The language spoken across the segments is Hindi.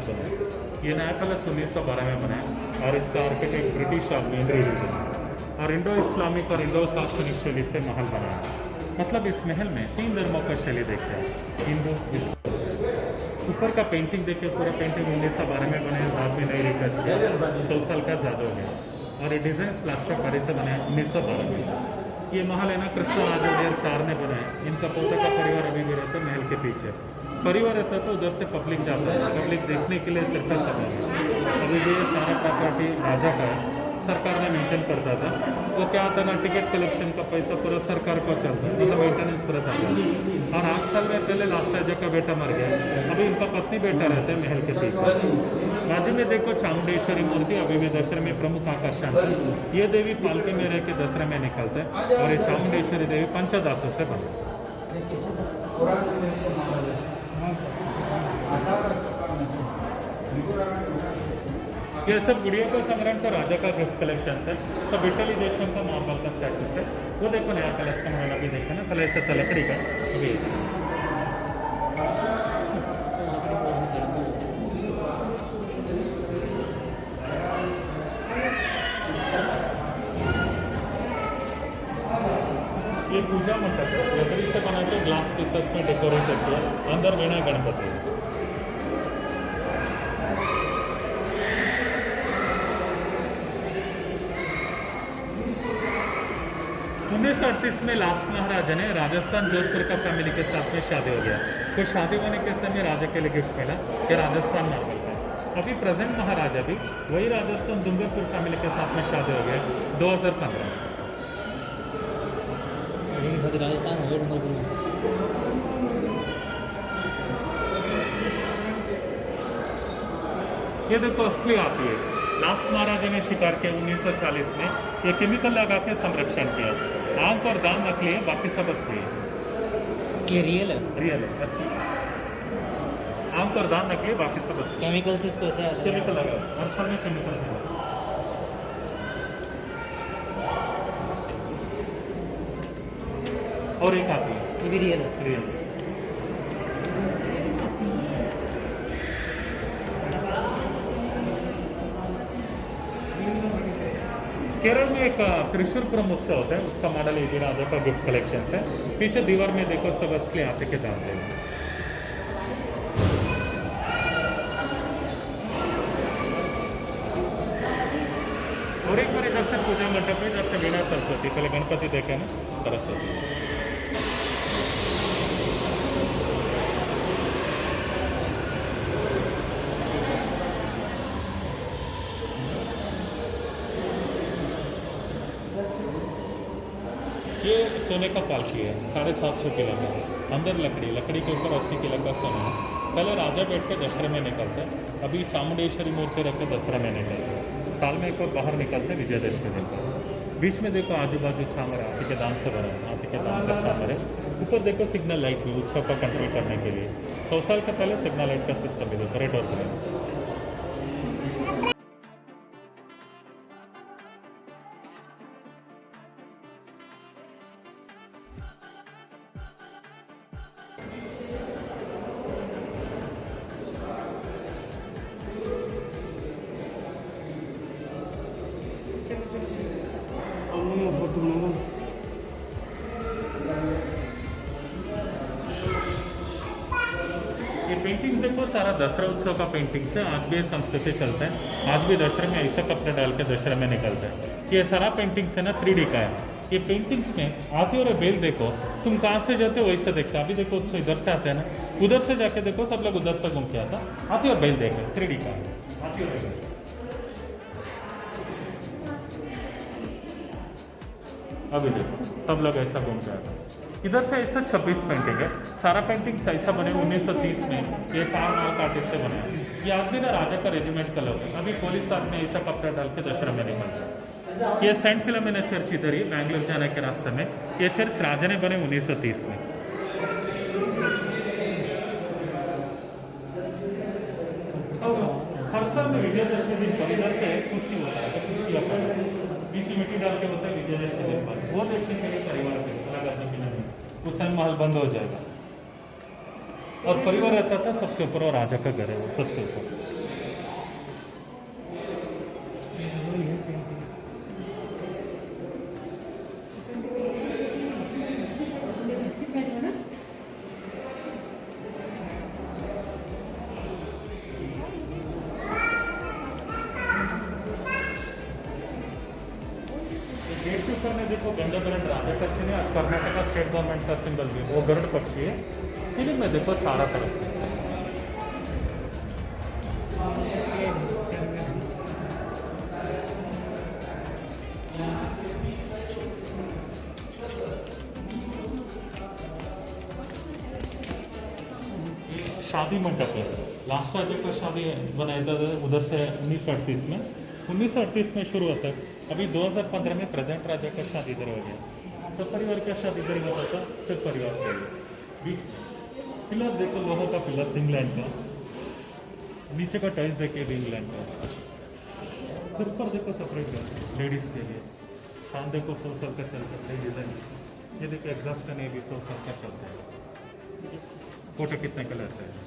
बना है। ये नया पैलेस 1912 में बना है और इसका आर्किटेक्ट ब्रिटिश आदमी हेनरी रीजन है और इंडो इस्लामिक और इंडो सासनिक शैली से महल बना है। मतलब इस महल में 3 धर्मों का शैली देखते हैं, हिंदू इस्लाम। ऊपर का पेंटिंग देखिए, पूरा पेंटिंग 1912 में बने, बाद में नई रिटच किया, 100 साल का ज़्यादा हो गया। और ये डिजाइन प्लास्टर ऑफ पेरिस से बने हैं 1912 में। ये महल है ना कृष्णराजाचार्य 4 ने बनाया। इनका पोता का परिवार अभी भी रहता है महल के पीछे। परिवार रहता तो उधर से पब्लिक जाता है, पब्लिक देखने के लिए सिर्फ सब है। अभी भी ये सारा प्रॉपर्टी राजा का है, सरकार ने मेंटेन करता था। तो क्या होता ना, टिकट कलेक्शन का पैसा पूरा सरकार को चलता है, मतलब मेंटेनेंस पूरा चलता है। और 8 साल में पहले लास्ट राजा का बेटा मर गया, अभी इनका पत्नी बेटा रहता है महल के पीछे। बाजू में देखो चामुंडेश्वरी मूर्ति अभी भी दशहरे में प्रमुख आकर्षण है। ये देवी पालकी में रह के दशहरे में निकलते हैं और ये चामुंडेश्वरी देवी पंचधातु से बने। ये सब गुड़िया का संग्रहण का राजा का गिफ्ट कलेक्शन है, सब इटलीजेशन का मार्बल का स्टैटस है। वो देखो नया पैलेस का मॉडल अभी देखा ना, पहले ऐसा था लकड़ी का, अभी ये पूजा मंडप है, लकड़ी से बना के ग्लास पीसेस में डेकोरेटेड किया, अंदर वीणा गणपति। 1938 में लास्ट महाराजा ने राजस्थान जोधपुर का फैमिली के साथ में शादी हो गया। तो शादी होने के समय राजा के लिए गिफ्ट मिला कि राजस्थान मार्बल था। अभी प्रेजेंट महाराजा भी वही राजस्थान दुंगरपुर फैमिली के साथ में शादी हो गया 2015। राजस्थान हो गया। ये देखो असली आती है, लास्ट महाराजा ने शिकार किया 1940 में। ये केमिकल लगा के संरक्षण किया। आंख और दांत नकली है, बाकी सब असली है। ये रियल है? रियल है, असली। आंख और दांत नकली है, बाकी सब असली। केमिकल से इसको ऐसे केमिकल लगा, हर साल में केमिकल लगा। और एक आती है, ये भी रियल है? रियल। केरल में एक त्रिशूरपुरम उत्सव होता है, उसका मॉडल ये भी राजा का गिफ्ट कलेक्शन है। पीछे दीवार में देखो सब असली हाथी के दाम देंगे। और एक बार इधर से पूजा मंडप है, इधर से वीणा सरस्वती, पहले गणपति देखे ना, सरस्वती। ये सोने का पालकी है, 750 किलो का, अंदर लकड़ी, लकड़ी के ऊपर 80 किलो का सोना है। पहले राजा बैठ के दशहरे में निकलते हैं, अभी चामुंडेश्वरी मूर्ति रख के दशहरा में निकलते हैं। साल में एक बार बाहर निकलते हैं विजयदशमी दिन पर। बीच में देखो आजू बाजू छामर हाथी के दाम से बना है, हाथी के दाम का छामर है। ऊपर देखो सिग्नल लाइट भी उत्सव का कंट्रोल करने के लिए। 100 साल का पहले सिग्नल लाइट का सिस्टम भी देखो, रेड और ग्रीन। ये पेंटिंग्स देखो, सारा दशहरा उत्सव का पेंटिंग्स है। आज भी ये संस्कृति चलता है, आज भी दशहरे में ऐसा कपड़े डाल के दशहरे में निकलता है। ये सारा पेंटिंग्स है ना 3D का है। ये पेंटिंग्स में हाथी और बेल देखो, तुम कहाँ से जाते हो वैसे देखते। अभी देखो उत्सव इधर से आते हैं ना, उधर से जाके देखो, सब लोग उधर से घूम के आता। हाथी और बेल देखे 3D का है, हाथी और बेल। अभी देखो सब लोग ऐसा घूम के आता। इधर से ऐसा 26 पेंटिंग है, सारा पेंटिंग ऐसा बने 1930 में। ये 4 नाव आर्टिस्ट से बने। ये आज भी ना राजा का रेजिमेंट कलर है। अभी पुलिस साथ में ऐसा कपड़ा डाल के दशहरा में निकलता है। ये सेंट फिलोमिना चर्च इधर ही बैंगलोर जाने के रास्ते में। ये चर्च राजा ने बने 1930 में। हर साल में विजयदशमी दिन पर इधर से कुश्ती होता है, बीच मिट्टी डाल के होता है विजयदशमी दिन पर। वो देखने के लिए परिवार के उस समय महल बंद हो जाएगा। और परिवार रहता था सबसे ऊपर, और राजा का घर है वो सबसे ऊपर। गेट के ऊपर में देखो गंधर्व राजा पक्षी ने, और कर्नाटका स्टेट गवर्नमेंट का सिंबल भी वो गरुड़ पक्षी है। सीलिंग में देखो चारों तरफ से शादी मंडप है। लास्ट राजा का शादी बनाया था उधर से 1938 में, 1938 में शुरू होता है। अभी 2015 में प्रेजेंट राजा का शादी इधर हो गया। सब परिवार का शादी इधर ही होता था, सब परिवार के लिए। पिलर देखो लोगों का पिलर इंग्लैंड का, नीचे का टाइल्स देखिए इंग्लैंड का। सिर पर देखो सेपरेट है लेडीज के लिए। फैन देखो 100 साल का चलता है डिजाइन। ये देखो एग्जॉस्ट फैन ये भी 100 साल का चलता है। फोटो कितने कलर से है?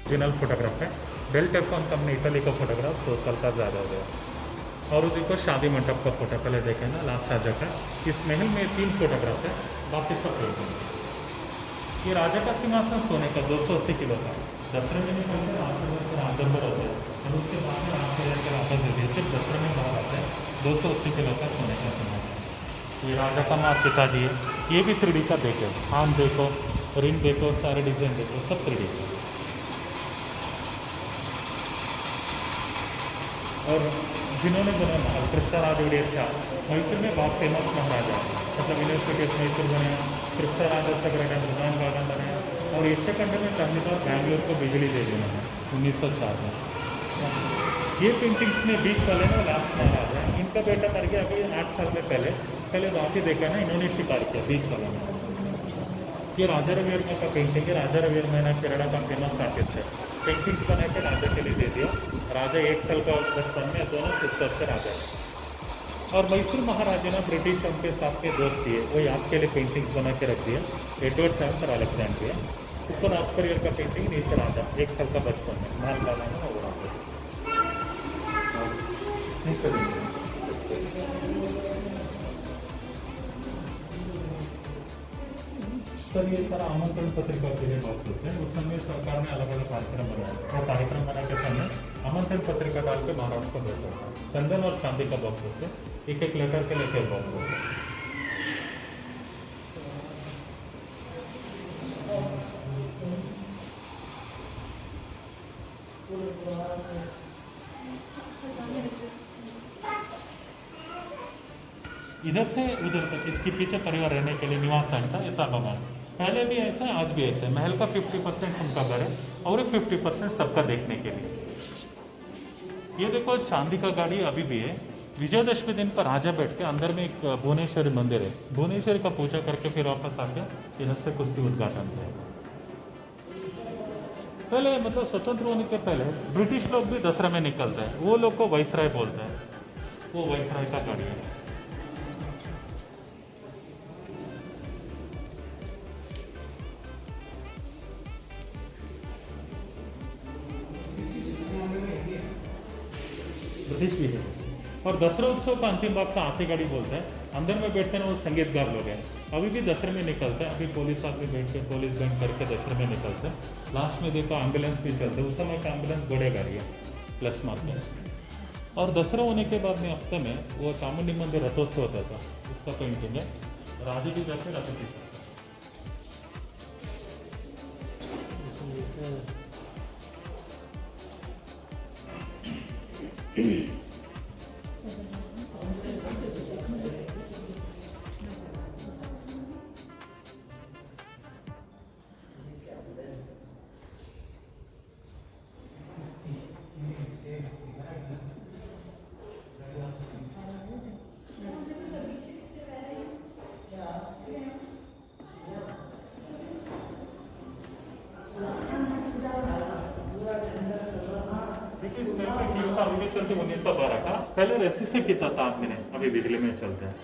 ओरिजिनल फोटोग्राफ है, बेल टेफॉन कंपनी इटली का फोटोग्राफ 100 साल का ज़्यादा हो गया। और उसी को शादी मंडप का फोटो पहले देखे ना लास्ट राजा का। इस महल में 3 फोटोग्राफ है, बाकी सब पेंटिंग। ये राजा का सिंहासन सोने का 280 किलो का, दसरे में निकलते राम दरबार होते हैं, और उसके बाद में राम के वापस दे दिए, सिर्फ दसरे में बाहर आते हैं। 280 किलो का सोने का सिंहासन। ये राजा का माँ पिताजी है। ये भी 3D का देखो, हाथ देखो, रिंग देखो, सारे डिजाइन देखो, सब 3D का। और जिन्होंने बना महल कृष्णराज उड़ियर था, मैसूर में बहुत फेमस महाराजा, मतलब यूनिवर्सिटी ऑफ मैसूर बनाया, कृष्णराज गार्डन, भगवान गार्डन बनाया, और एशिया खंड में पहली बार बैंगलोर को बिजली दे दी उन्होंने 1904 में। ये पेंटिंग्स में बीच वाले ना लास्ट महाराजा, इनका बेटा मर गया अभी 8 साल में पहले वापी देखा ना, इन्होंने शिकार किया बीच वाले में। ये राजा रविवर्मा का पेंटिंग है। राजा रविवर्मा केरला का फेमस आर्टिस्ट है। पेंटिंग्स बना के राजा के लिए दे दिया। राजा 1 साल का बचपन में दोनों सिस्टर से राजा है। और मैसूर महाराजा ने ब्रिटिश उनके साथ के दोस्त दिए, वो याद के लिए पेंटिंग्स बना के रख दिया। एडवर्ड साहब और अलेक्जेंड्रिया ऊपर ऑस्करियर का पेंटिंग, नीचे राजा 1 साल का बचपन में महल बनाना हो रहा है। सर ये सारा आमंत्रण पत्रिका के लिए बॉक्सेस है। उस समय सरकार ने अलग अलग कार्यक्रम बनाया, और कार्यक्रम बनाते समय आमंत्रण पत्रिका डाल के महाराष्ट्र को भेजा था। चंदन और चांदी का बॉक्सेस है, एक एक लेटर के लेकर बॉक्सेस है। इधर से उधर तक इसके पीछे परिवार रहने के लिए निवास था, ऐसा भवन। पहले भी ऐसा है, आज भी ऐसा है। महल का 50% उनका घर है, और 50% सबका देखने के लिए। ये देखो चांदी का गाड़ी अभी भी है। विजयदशमी दिन पर राजा बैठ के, अंदर में एक भुवनेश्वरी मंदिर है, भुवनेश्वरी का पूजा करके फिर वापस आके इधर से कुश्ती उद्घाटन किया। पहले मतलब स्वतंत्र होने के पहले ब्रिटिश लोग भी दसरा में निकलते हैं, वो लोग को वाइसराय बोलते हैं, वो वाइसराय का गाड़ी है। ब्रिटिश भी है। और दसरा उत्सव का अंतिम भाग का हाथी गाड़ी बोलते हैं। अंदर में बैठते हैं वो संगीतगार लोग हैं, अभी भी दसरे में निकलते हैं। अभी पुलिस आदमी बैठ के पुलिस बैंड करके दसरे में निकलते हैं। लास्ट में देखो एम्बुलेंस भी चलते हैं, उस समय का एम्बुलेंस बड़े गाड़ी है प्लस मार्क में। और दसरा होने के बाद में हफ्ते में वो चामुंडी मंदिर रथोत्सव होता था, उसका पेंटिंग है। राजे भी जाते रथ की चलते 1912 का। पहले रस्सी से कितना था आदमी ने, अभी बिजली में चलते हैं।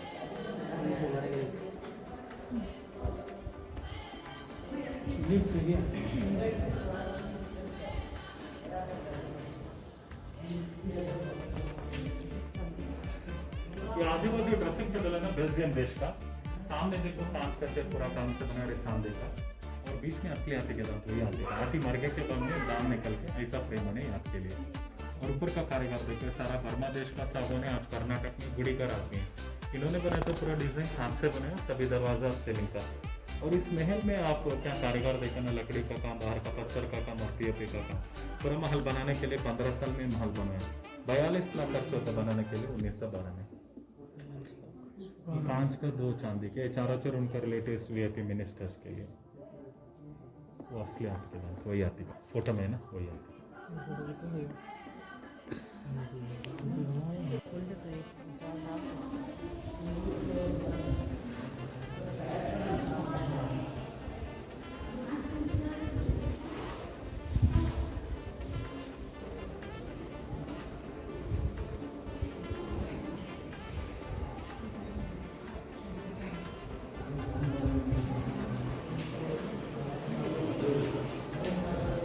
ये आदिवासी ड्रेसिंग टेबल है ना बेल्जियम देश का। सामने देखो काम करते पूरा काम से बना रहे चांदी का, और बीच में असली हाथी के दांत, वही हाथी का हाथी मर गए के बाद में दाम निकल के ऐसा फ्रेम बने हाथ के लिए। और ऊपर का कारीगर देखो सारा बर्मा देश का साबुन है, आज कर्नाटक में गुड़ीकर आदमी है, इन्होंने बनाया तो पूरा डिजाइन हाथ से बने सभी दरवाजा सीलिंग का। और इस महल में आप क्या कारीगर देखे ना, लकड़ी का काम, बाहर का पत्थर का काम और पीओपी का काम। पूरा महल बनाने के लिए 15 साल में महल बनाया। 42 लाख खर्च होता बनाने के लिए 1912 में। कांच का 2 चांदी के, चारों उनका रिलेटिव्स वीआईपी मिनिस्टर्स के लिए। वो असली हाथ के दांत, वही हाथी का फोटो में है ना, वही हाथी।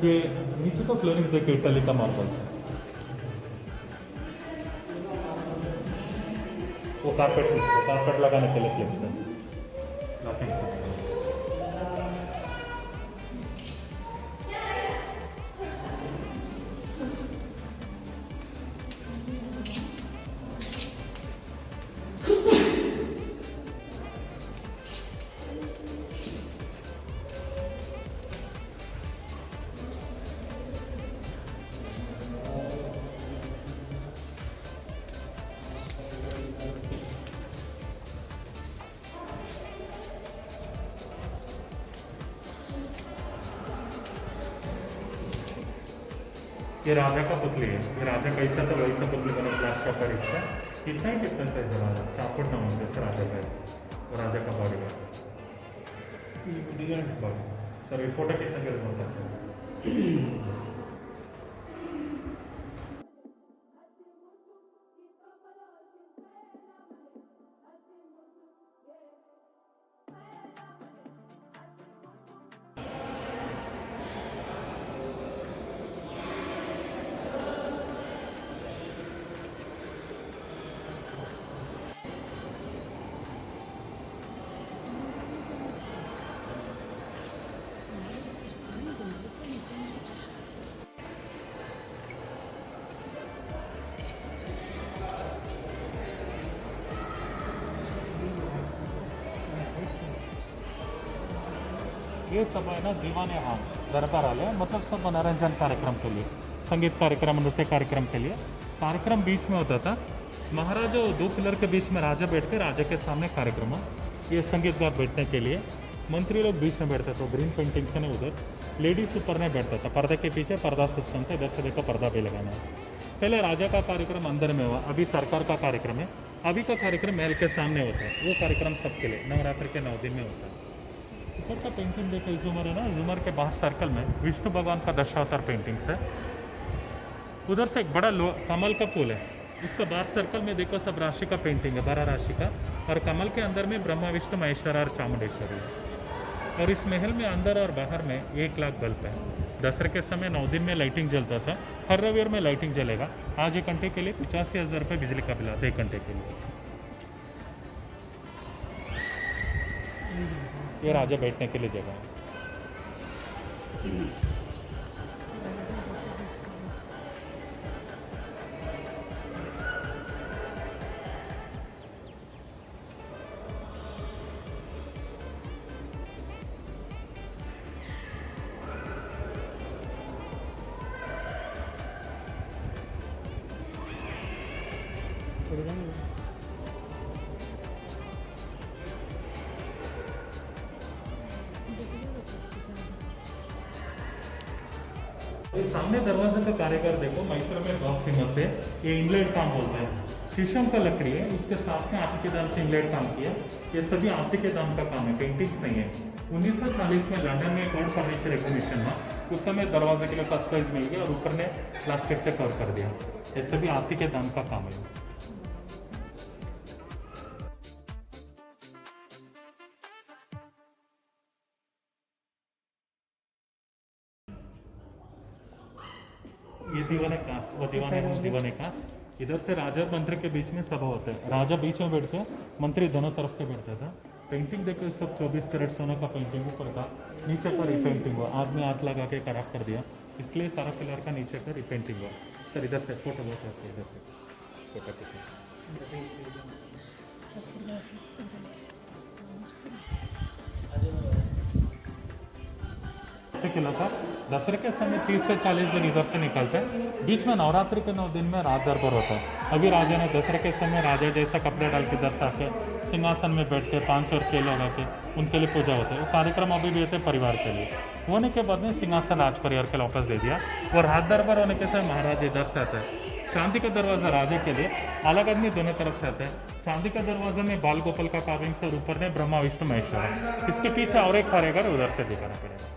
ये नीचे का फ्लोरिंग देखिए इटली का मार्बल है। वो कारपेट लगाने के लिए क्लिप्स है, लॉकिंग सिस्टम। ये राजा का पुतली है, ये राजा कैसा था वैसा पुतली बना प्लास्टर पर इसका। इतना ही डिफरेंस है इस राजा, 4 फुट 9 इंच राजा का है, वो राजा का बॉडी का बॉडी। सर ये फोटो कितना देर में होता है? ये सब है ना दीवाने हाँ दरबार वाले, मतलब सब मनोरंजन कार्यक्रम के लिए, संगीत कार्यक्रम, नृत्य कार्यक्रम के लिए। कार्यक्रम बीच में होता था, महाराजा 2 पिलर के बीच में राजा बैठ के राजा के सामने कार्यक्रम हो। ये संगीतकार बैठने के लिए, मंत्री लोग बीच में बैठते थे, ग्रीन पेंटिंग से नहीं, उधर लेडीज ऊपर नहीं बैठता था, पर्दे के पीछे पर्दा सिस्टम था, इधर से देखो पर्दा भी लगाना है। पहले राजा का कार्यक्रम अंदर में हुआ, अभी सरकार का कार्यक्रम है। अभी का कार्यक्रम महल के सामने होता है, वो कार्यक्रम सबके लिए नवरात्र के 9 दिन में होता है। ऊपर का पेंटिंग देखो, झूमर है ना, झूमर के बाहर सर्कल में विष्णु भगवान का दशावतार पेंटिंग्स है। उधर से एक बड़ा कमल का फूल है, उसका बाहर सर्कल में देखो सब राशि का पेंटिंग है, 12 राशि का। और कमल के अंदर में ब्रह्मा विष्णु महेश्वर और चामुंडेश्वरी है। और इस महल में अंदर और बाहर में 1 लाख बल्ब है। दसरे के समय 9 दिन में लाइटिंग जलता था, हर रविवार में लाइटिंग जलेगा। आज 1 घंटे के लिए 85,000 रुपये बिजली का बिल आता है 1 घंटे के लिए। ये राजा बैठने के लिए जगह है। ये सामने दरवाजे का कारीगर देखो, मैसूर में बहुत फेमस है। ये इंग्लैंड काम बोलते हैं, शीशम का लकड़ी है, उसके साथ में हाथी के दाम से इंग्लैंड काम किया। ये सभी हाथी के दाम का काम है, पेंटिंग्स नहीं है। 1940 में लंदन में गोल्ड फर्नीचर एग्जीबिशन में उस समय दरवाजे के लिए फर्स्ट प्राइज मिल गया और ऊपर ने प्लास्टिक से कवर कर दिया। ऐसे भी आरती के दान का काम है। ये दीवाने कांस, वो दीवाने कांस। इधर से राजा मंत्री के बीच में सभा होते हैं, राजा बीच में बैठते हैं, मंत्री दोनों तरफ के बैठता था। पेंटिंग देखो, सब 24 कैरेट सोना का पेंटिंग ऊपर था, नीचे पर रिपेंटिंग हुआ, आदमी हाथ लगा के खराब कर दिया, इसलिए सारा पिलर का नीचे का रिपेंटिंग हुआ। सर इधर से फोटो बहुत अच्छा, इधर से फोटो ऐसे किला था। दसरे के समय 30 से 40 दिन इधर से निकलते हैं, बीच में नवरात्रि के 9 दिन में राज दरबार होता है। अभी राजा ने दसरे के समय राजा जैसा कपड़े डाल के इधर से आके सिंहासन में बैठ के 5 और 6 लगा के उनके लिए पूजा होता है। वो कार्यक्रम अभी भी होते परिवार के लिए। होने के बाद में सिंहासन राज परिवार के वापस दे दिया और राज दरबार होने के समय महाराज इधर से आता है। चांदी का दरवाजा राजे के लिए, अलग आदमी दोनों तरफ से आते हैं। चांदी का दरवाजा में बाल गोपाल का कार्विंग से, ऊपर ने ब्रह्मा विष्णु महेश्वर है। इसके पीछे और एक कारीगर उधर से दिखाना पड़ेगा।